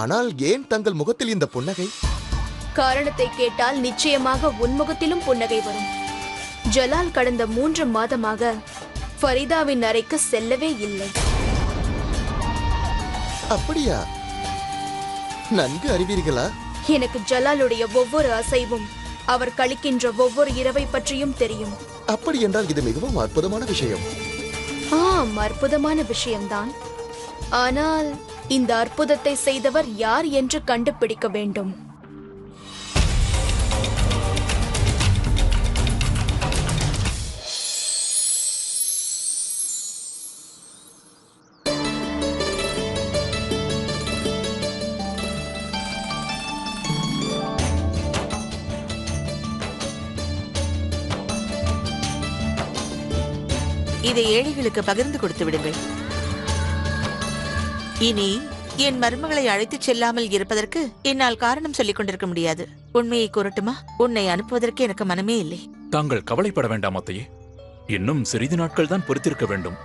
ஆனால் ஏன் தங்கள் முகத்தில் இந்த புன்னகை? காரணத்தை கேட்டால் நிச்சயமாக உன் முகத்திலும் புன்னகை வரும். ஜலால் கடந்த 3 மாதமாக ஃபரிதாவின் அறைக்கு செல்லவே இல்லை. அப்படியா? நன்கு அறிவீர்களா? எனக்கு ஜலாலுடைய ஒவ்வொரு அசைவும், அவர் கழிக்கின்ற ஒவ்வொரு இரவை பற்றியும் தெரியும். அப்படி என்றால் இது மிகவும் அற்புதமான விஷயம். ஆம், அற்புதமான விஷயம்தான். ஆனால் இந்த அற்புதத்தை செய்தவர் யார் என்று கண்டுபிடிக்க வேண்டும். இதை ஏழைகளுக்கு பகிர்ந்து கொடுத்து விடுங்கள். இனி என் மருமகளை அழைத்துச் செல்லாமல் இருப்பதற்கு என்னால் காரணம் சொல்லிக் கொண்டிருக்க முடியாது. உண்மையை கூறட்டுமா? உன்னை அனுப்புவதற்கு எனக்கு மனமே இல்லை. தாங்கள் கவலைப்பட வேண்டாம் அத்தையே. இன்னும் சிறிது நாட்கள் தான் பொறுத்திருக்க வேண்டும்.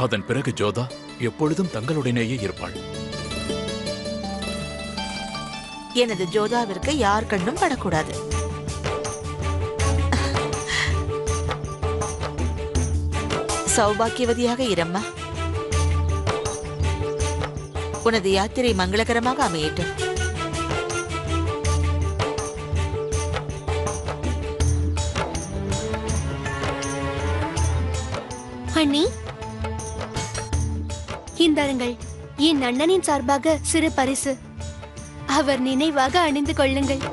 அதன் பிறகு ஜோதா எப்பொழுதும் தங்களுடனேயே இருப்பாள். எனது ஜோதாவிற்கு யார் கண்ணும் படக்கூடாது. சௌபாக்கியவதியாக இரம்மா. உனது யாத்திரை மங்களகரமாக அமையட்டும். அண்ணி, இந்தாருங்கள் என் அண்ணனின் சார்பாக சிறு பரிசு. அவர் நினைவாக அணிந்து கொள்ளுங்கள்.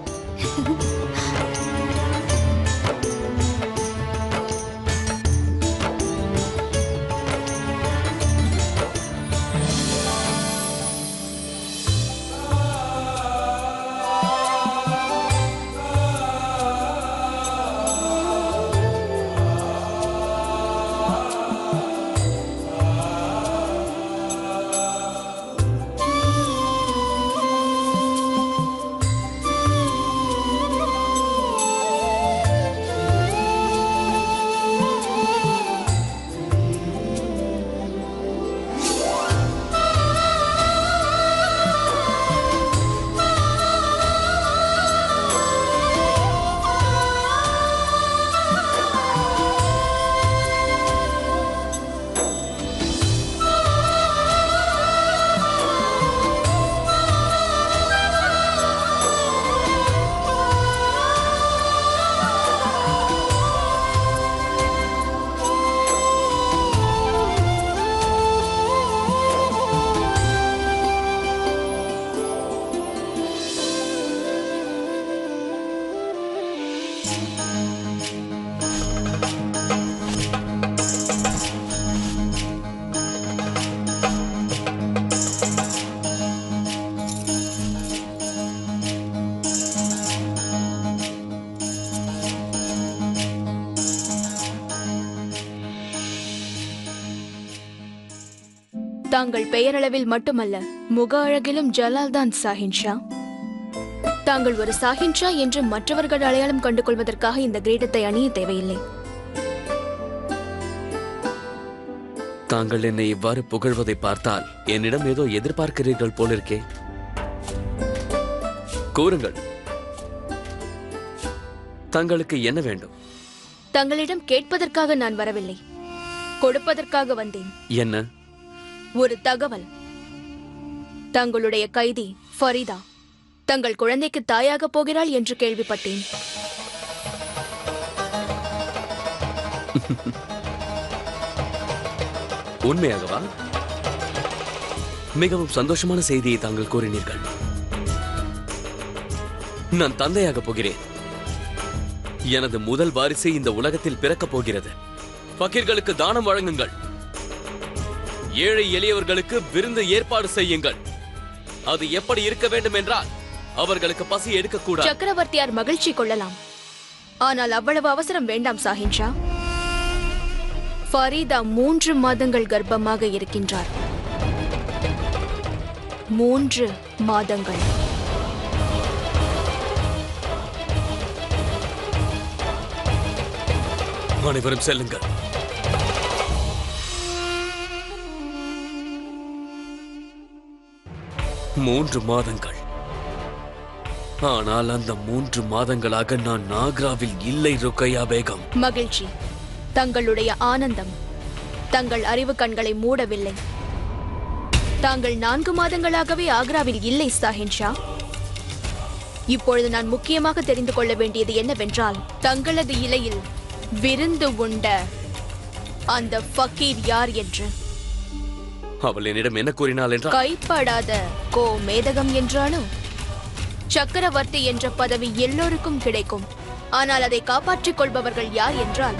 தாங்கள் பெயரளவில் மட்டுமல்ல, முக அழகிலும் ஜலால் தான் சாஹின்ஷா. தாங்கள் ஒரு சாஹின்ஷா என்று மற்றவர்கள் அடையாளம் கண்டு கொள்வதற்காக இந்த கிரீடத்தை அணிய தேவையில்லை. தாங்கள் என்னை இவ்வாறு புகழ்வதை பார்த்தால் என்னிடம் ஏதோ எதிர்பார்க்கிறீர்கள் போலிருக்கே. கூறுங்கள், தங்களுக்கு என்ன வேண்டும்? தங்களிடம் கேட்பதற்காக நான் வரவில்லை, கொடுப்பதற்காக வந்தேன். என்ன? ஒரு தகவல். தங்களுடைய கைதி ஃபரிதா தங்கள் குழந்தைக்கு தாயாக போகிறாள் என்று கேள்விப்பட்டேன். உண்மையாகவா? மிகவும் சந்தோஷமான செய்தியை தாங்கள் கூறினீர்கள். நான் தந்தையாக போகிறேன். எனது முதல் வாரிசு இந்த உலகத்தில் பிறக்கப் போகிறது. பக்கீர்களுக்கு தானம் வழங்குங்கள். ஏழை எளியவர்களுக்கு விருந்து ஏற்பாடு செய்யுங்கள். அது எப்படி இருக்க வேண்டும் என்றால் அவர்களுக்கு பசி எடுக்கக்கூடாது. சக்கரவர்த்தியார் மகிழ்ச்சி கொள்ளலாம், ஆனால் அவ்வளவு அவசரம் வேண்டாம் சாஹின்ஷா. ஃபரீதா 3 மாதங்கள் கர்ப்பமாக இருக்கின்றார். 3 மாதங்கள். அனைவரும் செல்லுங்கள். 3 மாதங்கள். ஆனால் அந்த 3 மாதங்களாக நான் நாக்ராவில் இல்லை ருக்கையா பேகம். மகிழ்ச்சி. தங்களுடைய ஆனந்தம் தங்கள் அறிவு கண்களை மூடவில்லை. தாங்கள் 4 மாதங்களாகவே ஆக்ராவில் இல்லை சாஹின்ஷா. இப்பொழுது நான் முக்கியமாக தெரிந்து கொள்ள வேண்டியது என்னவென்றால், தங்களது இலையில் விருந்து உண்ட அந்த ஃபக்கீர் யார் என்று. அவள் என்னிடம் என்ன கூறினாள் என்றால், கைப்படாத மேதகம் என்றாலும் சக்கரவர்த்தி என்ற பதவி எல்லோருக்கும் கிடைக்கும். ஆனால் அதை காப்பாற்றிக் கொள்பவர்கள் யார் என்றால்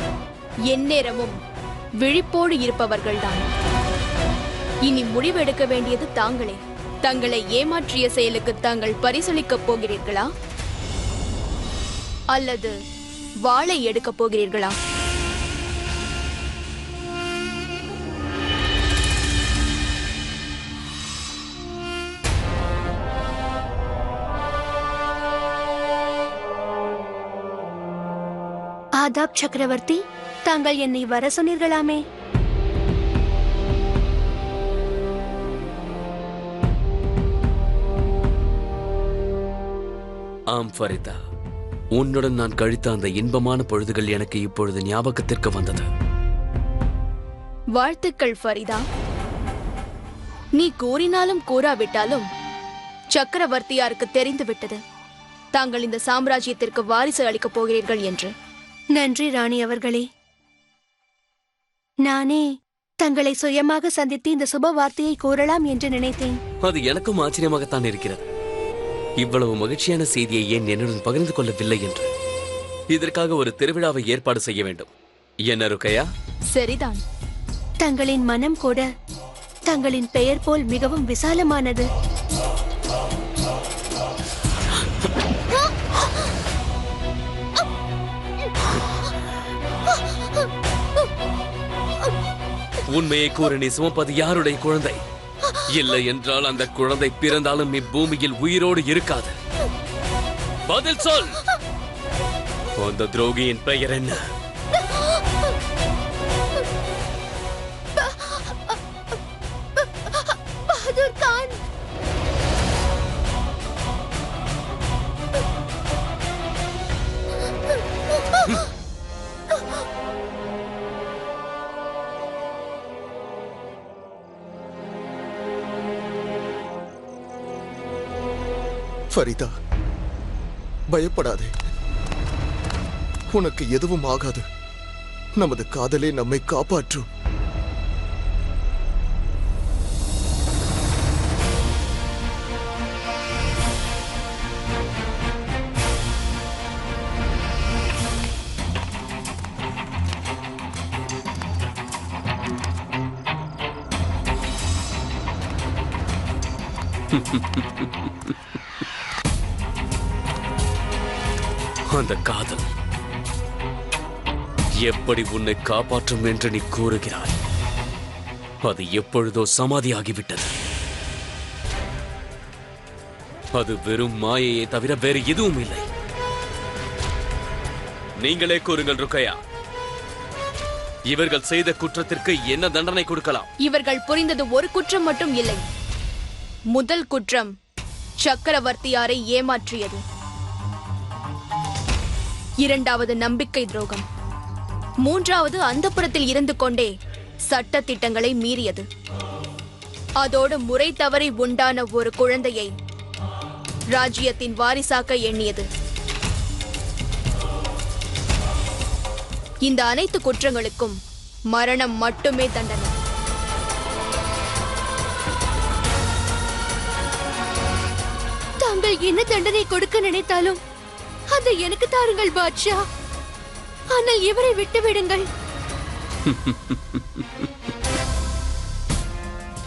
எந்நேரமும் விழிப்போடு இருப்பவர்கள்தான். இனி முடிவெடுக்க வேண்டியது தாங்களே. தங்களை ஏமாற்றிய செயலுக்கு தாங்கள் பரிசளிக்கப் போகிறீர்களா அல்லது வாளை எடுக்கப் போகிறீர்களா? ஆதாப் சக்கரவர்த்தி, தாங்கள் என்னை வர சொன்னீர்களாமே. ஆம் ஃபரிதா, உன்னுடன் நான் கழித்த அந்த இன்பமான பொழுதுகள் எனக்கு இப்பொழுது ஞாபகத்திற்கு வந்தது. வாழ்த்துக்கள் ஃபரிதா. நீ கூறினாலும் கூறாவிட்டாலும் சக்கரவர்த்தியாருக்கு தெரிந்துவிட்டது தாங்கள் இந்த சாம்ராஜ்யத்திற்கு வாரிசு அளிக்கப் போகிறீர்கள் என்று. நன்றி ராணி அவர்களே. நானே தங்களை சுயமாக சந்தித்து இந்த சுப வார்த்தையை கூறலாம் என்று நினைத்தேன். அது எனக்கும் ஆச்சரியமாகத்தான் இருக்கிறது. இவ்வளவு மகிழ்ச்சியான செய்தியை ஏன் என்னுடன் பகிர்ந்து கொள்ளவில்லை என்று. இதற்காக ஒரு திருவிழாவை ஏற்பாடு செய்ய வேண்டும். என்ன ருக்கையா? சரிதான். தங்களின் மனம் கூட தங்களின் பெயர் போல் மிகவும் விசாலமானது. உண்மையை கூற, நீ சுமப்பது யாருடைய குழந்தை? இல்லை என்றால் அந்த குழந்தை பிறந்தாலும் இப்பூமியில் உயிரோடு இருக்காது. பதில் சொல். அந்த துரோகியின் பெயர் என்ன? பகதூர் கான். ஃபரிதா, பயப்படாதே. உனக்கு எதுவும் ஆகாது. நமது காதலே நம்மை காப்பாற்றும். அந்த காதல் எப்படி உன்னை காப்பாற்றும் என்று நீ கூறுகிறாய்? அது எப்பொழுதோ சமாதியாகிவிட்டது. அது வெறும் மாயையை தவிர வேறு எதுவும் இல்லை. நீங்களே கூறுங்கள் ருக்கையா, இவர்கள் செய்த குற்றத்திற்கு என்ன தண்டனை கொடுக்கலாம்? இவர்கள் புரிந்தது ஒரு குற்றம் மட்டும் இல்லை. முதல் குற்றம் சக்கரவர்த்தியாரை ஏமாற்றியது. இரண்டாவது நம்பிக்கை துரோகம். மூன்றாவது அந்தப்புறத்தில் இருந்து கொண்டே சட்ட திட்டங்களை மீறியது. அதோடு முறை தவறி உண்டான ஒரு குழந்தையை ராஜ்யத்தின் வாரிசாக்க எண்ணியது. இந்த அனைத்து குற்றங்களுக்கும் மரணம் மட்டுமே தண்டனை. தாங்கள் என்ன தண்டனை கொடுக்க நினைத்தாலும் அதை எனக்கு தாருங்கள் பாட்ஷா. ஆனால் இவரை விட்டு விடுங்கள்.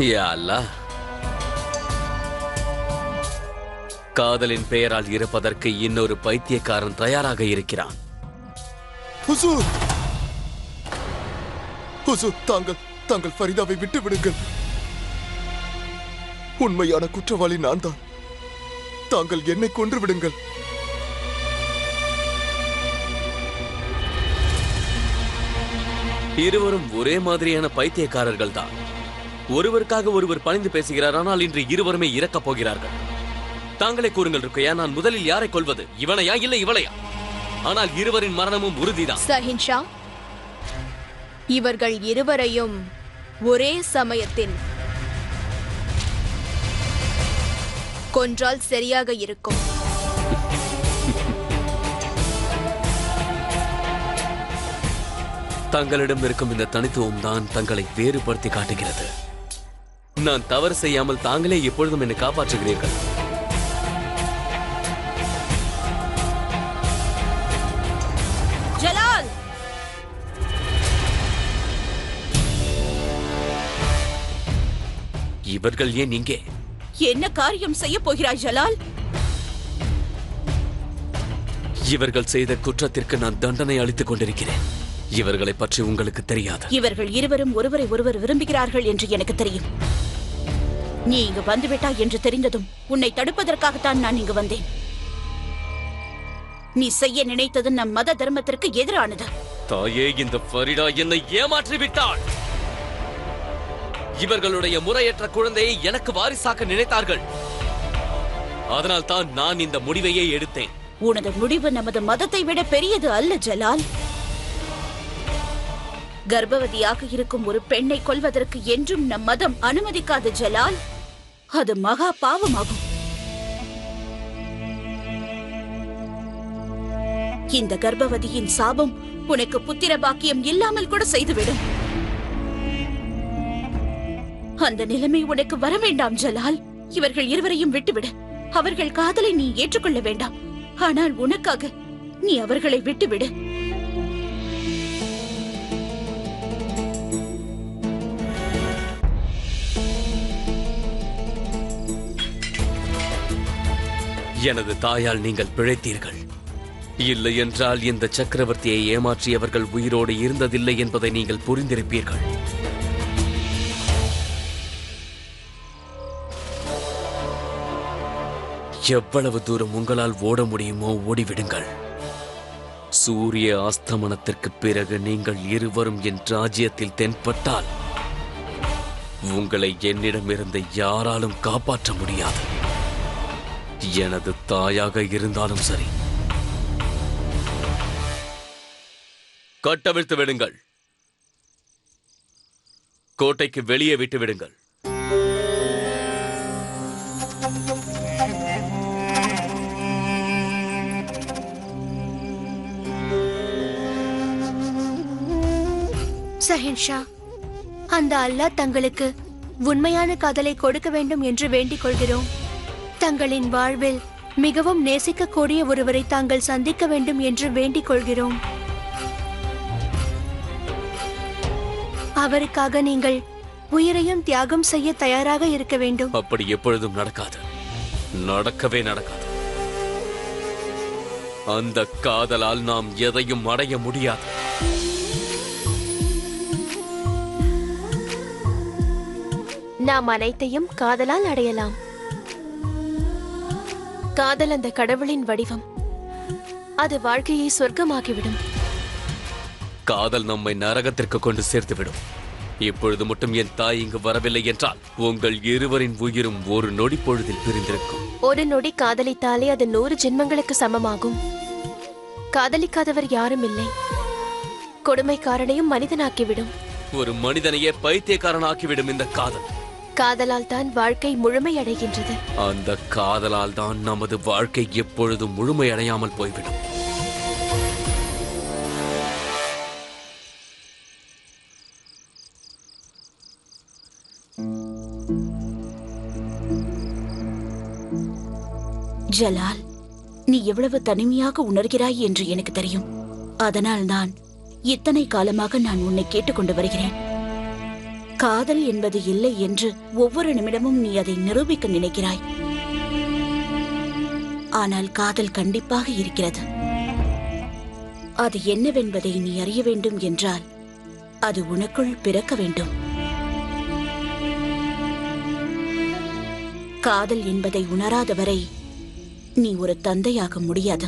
யா அல்லாஹ், காதலின் பெயரால் இருப்பதற்கு இன்னொரு பைத்தியக்காரன் தயாராக இருக்கிறான். ஹுசூர், ஹுசூர், தாங்கள் ஃபரிதாவை விட்டு விடுங்கள். உண்மையான குற்றவாளி நான் தான். தாங்கள் என்னை கொன்று விடுங்கள். இருவரும் ஒரே மாதிரியான பைத்தியக்காரர்கள் தான். ஒருவருக்காக ஒருவர் பணிந்து பேசுகிறார். ஆனால் இன்று இருவருமே இறக்கப் போகிறார்கள். தாங்களே கூறுங்கள் ருக்கையா, நான் முதலில் யாரை கொல்வது? இவனையா இல்லை இவளையா? ஆனால் இருவரின் மரணமும் உறுதிதான். சஹின்ஷா, இவர்கள் இருவரையும் ஒரே சமயத்தில் கொன்றால் சரியாக இருக்கும். தங்களிடம் இருக்கும் இந்த தனித்துவம் தான் தங்களை வேறுபடுத்தி காட்டுகிறது. நான் தவறு செய்யாமல் தாங்களே எப்பொழுதும் என்னை காப்பாற்றுகிறீர்கள். ஜலால், இவர்கள் ஏன் இங்கே? என்ன காரியம் செய்ய போகிறாய் ஜலால்? இவர்கள் செய்த குற்றத்திற்கு நான் தண்டனை அளித்துக் கொண்டிருக்கிறேன். இவர்களை பற்றி உங்களுக்கு தெரியாது. இவர்கள் இருவரும் ஒருவரை ஒருவர் விரும்புகிறார்கள் என்று எனக்கு தெரியும். நீ இங்கு வந்துவிட்டாய் என்று தெரிந்ததும் உன்னை தடுப்பதற்காகத்தான் நான் இங்கு வந்தேன். நீ செய்ய நினைத்தது நம் மத தர்மத்திற்கு எதிரானது. தாயே, இந்த ஃபரிடா என்னை ஏமாற்றி விட்டாள். இவர்களுடைய முறையற்ற குழந்தையை எனக்கு வாரிசாக்க நினைத்தார்கள். அதனால் தான் நான் இந்த முடிவையே எடுத்தேன். உனது முடிவு நமது மதத்தை விட பெரியது அல்ல ஜலால். கர்ப்பவதியாக இருக்கும் ஒரு பெண்ணை கொல்வதற்கு என்றும் நம் மதம் அனுமதிக்காது ஜலால். அது மகா பாவமாகும். இந்த கர்ப்பவதியின் சாபம் உனக்கு புத்திர பாக்கியம் இல்லாமல் கூட செய்துவிடும். அந்த நிலைமை உனக்கு வர வேண்டாம் ஜலால். இவர்கள் இருவரையும் விட்டுவிடு. அவர்கள் காதலை நீ ஏற்றுக்கொள்ள வேண்டாம். ஆனால் உனக்காக நீ அவர்களை விட்டுவிடு. எனது தாயால் நீங்கள் பிழைத்தீர்கள். இல்லை என்றால் இந்த சக்கரவர்த்தியை ஏமாற்றியவர்கள் உயிரோடு இருந்ததில்லை என்பதை நீங்கள் புரிந்திருப்பீர்கள். எவ்வளவு தூரம் உங்களால் ஓட முடியுமோ ஓடிவிடுங்கள். சூரிய அஸ்தமனத்திற்கு பிறகு நீங்கள் இருவரும் என் ராஜ்யத்தில் தென்பட்டால் உங்களை என்னிடமிருந்து யாராலும் காப்பாற்ற முடியாது. எனது தாயாக இருந்தாலும் சரி. கட்டவிழ்த்து விடுங்கள். கோட்டைக்கு வெளியே விட்டு விடுங்கள். சஹின்ஷா, அந்த அல்லாஹ் தங்களுக்கு உண்மையான காதலை கொடுக்க வேண்டும் என்று வேண்டிக் கொள்கிறோம். தங்களின் வாழ்வில் மிகவும் நேசிக்கக்கூடிய ஒருவரை தாங்கள் சந்திக்க வேண்டும் என்று வேண்டிக் கொள்கிறோம். அவருக்காக நீங்கள் உயிரையும் தியாகம் செய்ய தயாராக இருக்க வேண்டும். அப்படி எப்பொழுதும் நடக்காது. நடக்கவே நடக்காது. அந்த காதலால் நாம் எதையும் அடைய முடியாது. நாம் அனைத்தையும் காதலால் அடையலாம். காதல் அந்த கடவுளின் வடிவம். அது வாழ்க்கையை சொர்க்கமாக்கிவிடும். காதல் நம்மை நரகத்திற்கு கொண்டு சேர்த்துவிடும். இப்பொழுது மட்டும் என் தாய் இங்கு வரவில்லை என்றால் உங்கள் இருவரின் உயிரும் ஒரு நொடி பொழுதில் பிரிந்திருக்கும். ஒரு நொடி காதலித்தாலே அது 100 ஜென்மங்களுக்கு சமமாகும். காதலிக்காதவர் யாரும் இல்லை. கொடுமைக்காரனையும் மனிதனாக்கிவிடும். ஒரு மனிதனையே பைத்தியக்காரனாக்கிவிடும் இந்த காதல். காதலால் தான் வாழ்க்கை முழுமையடைகின்றது. அந்த காதலால் தான் நமது வாழ்க்கை எப்பொழுதும் முழுமையடையாமல் போய்விடும். ஜலால், நீ எவ்வளவு தனிமையாக உணர்கிறாய் என்று எனக்கு தெரியும். அதனால் தான் இத்தனை காலமாக நான் உன்னை கேட்டுக்கொண்டு வருகிறேன். காதல் என்பது இல்லை என்று ஒவ்வொரு நிமிடமும் நீ அதை நிரூபிக்க நினைக்கிறாய். ஆனால் காதல் கண்டிப்பாக இருக்கிறது. அது என்னவென்பதை நீ அறிய வேண்டும் என்றால் அது உனக்குள் பிறக்க வேண்டும். காதல் என்பதை உணராதவரை நீ ஒரு தந்தையாக முடியாது.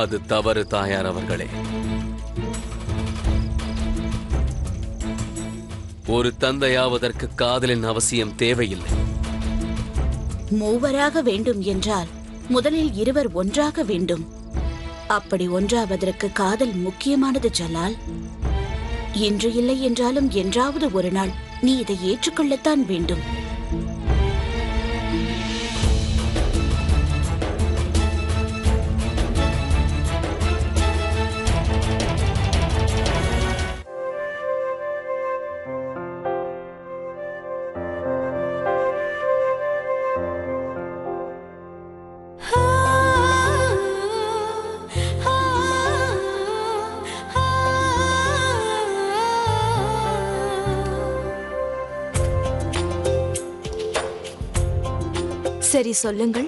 அது தவறு தாயார் அவர்களே. ஒரு தந்தையாவதற்கு காதலின் அவசியம் தேவையில்லை. மூவராக வேண்டும் என்றால் முதலில் இருவர் ஒன்றாக வேண்டும். அப்படி ஒன்றாவதற்கு காதல் முக்கியமானது ஜலால். இன்று இல்லை என்றாலும் என்றாவது ஒரு நாள் நீ இதை ஏற்றுக்கொள்ளத்தான் வேண்டும். சரி, சொல்லுங்கள்.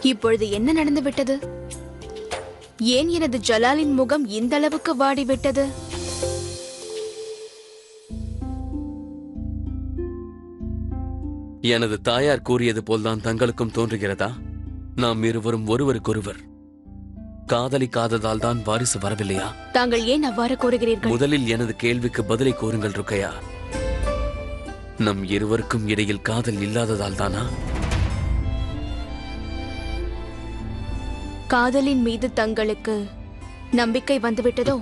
இப்பொழுது என்ன நடந்துவிட்டது? ஏன் எனது ஜலாலின் முகம் இந்த அளவுக்கு வாடிவிட்டது? எனது தாயார் கூறியது போல்தான் தங்களுக்கும் தோன்றுகிறதா? நாம் இருவரும் ஒருவருக்கொருவர் காதலிக்காததால் தான் வாரிசு வரவில்லையா? தாங்கள் ஏன் அவ்வாறு கூறுகிறீர்கள்? முதலில் எனது கேள்விக்கு பதிலை கூறுங்கள் ருக்கையா. நம் இருவருக்கும் இடையில் காதல் இல்லாததால் தானா? காதலின் மீது தங்களுக்கு நம்பிக்கை வந்துவிட்டதோ?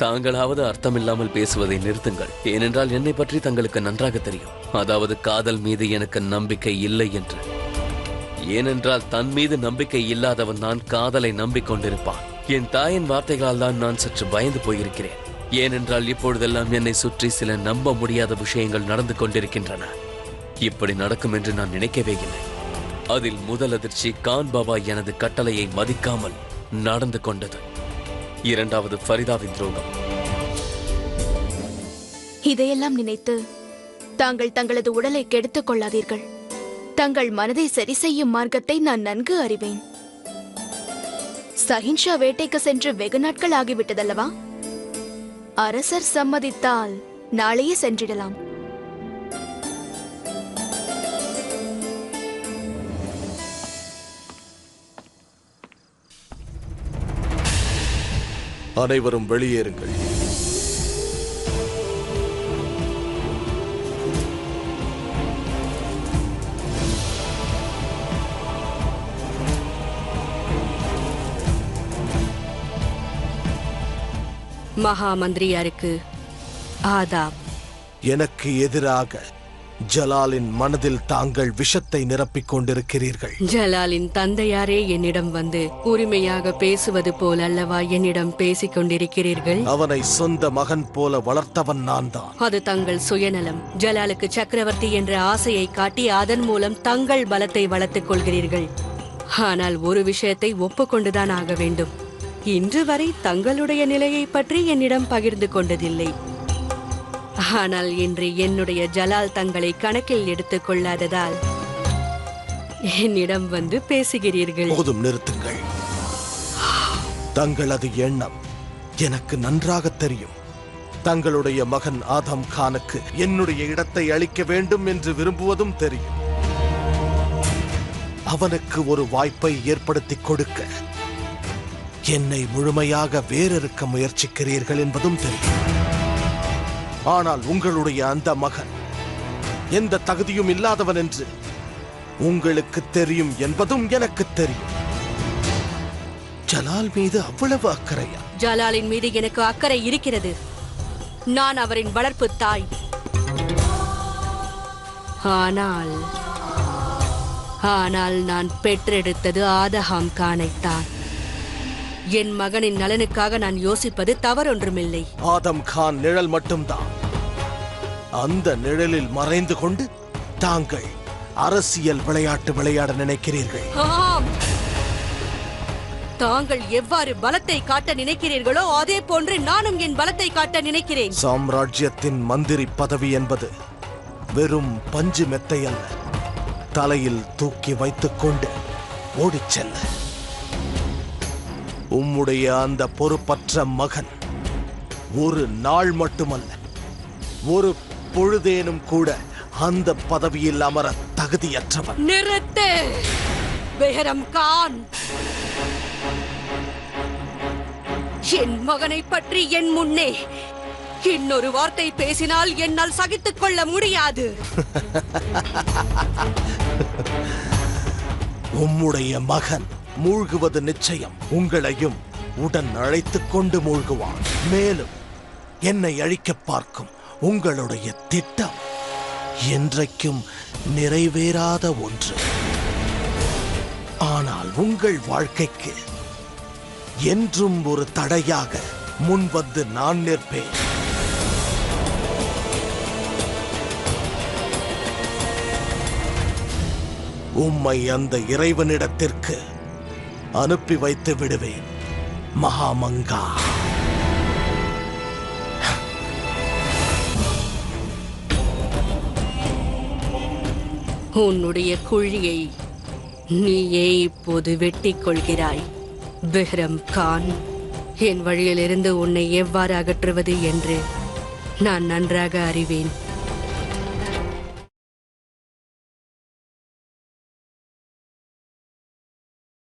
தாங்களாவது அர்த்தமில்லாமல் பேசுவதை நிறுத்துங்கள். ஏனென்றால் என்னை பற்றி தங்களுக்கு நன்றாக தெரியும். அதாவது காதல் மீது எனக்கு நம்பிக்கை இல்லை என்று. ஏனென்றால் தன் மீது நம்பிக்கை இல்லாதவன் தான் காதலை நம்பிக்கொண்டிருப்பான். என் தாயின் வார்த்தைகளால் தான் நான் சற்று பயந்து போயிருக்கிறேன். ஏனென்றால் இப்பொழுதெல்லாம் என்னை சுற்றி சில நம்ப முடியாத விஷயங்கள் நடந்து கொண்டிருக்கின்றன. இப்படி நடக்கும் என்று நான் நினைக்கவே இல்லை. அதில் முதல் அதிர்ச்சி கான் பாபா எனது கட்டளையை மதிக்காமல் நடந்து கொண்டது. இரண்டாவது ஃபரிதாவின் துரோகம். இதையெல்லாம் நினைத்து தாங்கள் தங்களது உடலை கெடுத்துக் கொள்ளாதீர்கள். தங்கள் மனதை சரி செய்யும் மார்க்கத்தை நான் நன்கு அறிவேன். சஹின்ஷா வேட்டைக்கு சென்று வெகு நாட்கள் ஆகிவிட்டதல்லவா? அரசர் சம்மதித்தால் நாளையே சென்றிடலாம். அனைவரும் வெளியேறுங்கள். மகா மந்திரியாருக்கு ஆதாப். எனக்கு எதிராக ஜலாலின் மனதில் தாங்கள் விஷத்தை நிரப்பிக் கொண்டிருக்கிறீர்கள். ஜலாலின் தந்தையாரே என்னிடம் வந்து உரிமையாக பேசுவது போல் அல்லவா என்னிடம் பேசிக் கொண்டிருக்கிறீர்கள்? அவனை சொந்த மகன் போல வளர்த்தவன் நான் தான். அது தங்கள் சுயநலம். ஜலாலுக்கு சக்கரவர்த்தி என்ற ஆசையை காட்டி அதன் மூலம் தங்கள் பலத்தை வளர்த்துக் கொள்கிறீர்கள். ஆனால் ஒரு விஷயத்தை ஒப்புக்கொண்டுதான் ஆக வேண்டும். இன்று வரை தங்களுடைய நிலையை பற்றி என்னிடம் பகிர்ந்து கொண்டதில்லை. ஆனால் இன்று என்னுடைய ஜலால் தங்களை கணக்கில் எடுத்துக் கொள்ளாததால் என்னிடம் வந்து பேசுகிறீர்கள். போதும், நிறுத்துங்கள். தங்களது எண்ணம் எனக்கு நன்றாக தெரியும். தங்களுடைய மகன் ஆதம் கானுக்கு என்னுடைய இடத்தை அளிக்க வேண்டும் என்று விரும்புவதும் தெரியும். அவனுக்கு ஒரு வாய்ப்பை ஏற்படுத்தி கொடுக்க என்னை முழுமையாக வேறறுக்க முயற்சிக்கிறீர்கள் என்பதும் தெரியும். ஆனால் உங்களுடைய அந்த மகன் எந்த தகுதியும் இல்லாதவன் என்று உங்களுக்கு தெரியும் என்பதும் எனக்கு தெரியும். ஜலால் மீது அவ்வளவு அக்கறையா? ஜலாலின் மீது எனக்கு அக்கறை இருக்கிறது. நான் அவரின் வளர்ப்பு தாய். ஆனால் நான் பெற்றெடுத்தது ஆதஹாம் கானைத்தான். என் மகனின் நலனுக்காக நான் யோசிப்பது தவறொன்றுமில்லை. ஆதம் கான் நிழல் மட்டும்தான். அந்த நிழலில் மறைந்து கொண்டு தாங்கள் அரசியல் விளையாட்டு விளையாட நினைக்கிறீர்கள். ஆம், தாங்கள் எவ்வாறு பலத்தை காட்ட நினைக்கிறீர்களோ அதே போன்று நானும் என் பலத்தை காட்ட நினைக்கிறேன். சாம்ராஜ்யத்தின் மந்திரி பதவி என்பது வெறும் பஞ்சு மெத்தை அல்ல. தலையில் தூக்கி வைத்துக் கொண்டு ஓடிச் செல்ல உம்முடைய அந்த பொறுப்பற்ற மகன் ஒரு நாள் மட்டுமல்ல, ஒரு பொழுதேனும் கூட அந்த பதவியில் அமர தகுதியற்றவன். நிறுத்து பெஹரம் கான். என் மகனை பற்றி என் முன்னே இன்னொரு வார்த்தை பேசினால் என்னால் சகித்துக் கொள்ள முடியாது. உம்முடைய மகன் மூழ்குவது நிச்சயம். உங்களையும் உடன் அழைத்துக் கொண்டு மூழ்குவான். மேலும் என்னை அழிக்கப் பார்க்கும் உங்களுடைய திட்டம் என்றைக்கும் நிறைவேறாத ஒன்று. ஆனால் உங்கள் வாழ்க்கைக்கு என்றும் ஒரு தடையாக முன்வந்து நான் நிற்பேன். உம்மை அந்த இறைவனிடத்திற்கு அனுப்பி வைத்து விடுவேன் மகாமங்கா. உன்னுடைய குழியை நீயே இப்போது வெட்டிக் கொள்கிறாய். பெஹ்ரம் கான், என் வழியிலிருந்து உன்னை எவ்வாறு அகற்றுவது என்று நான் நன்றாக அறிவேன்.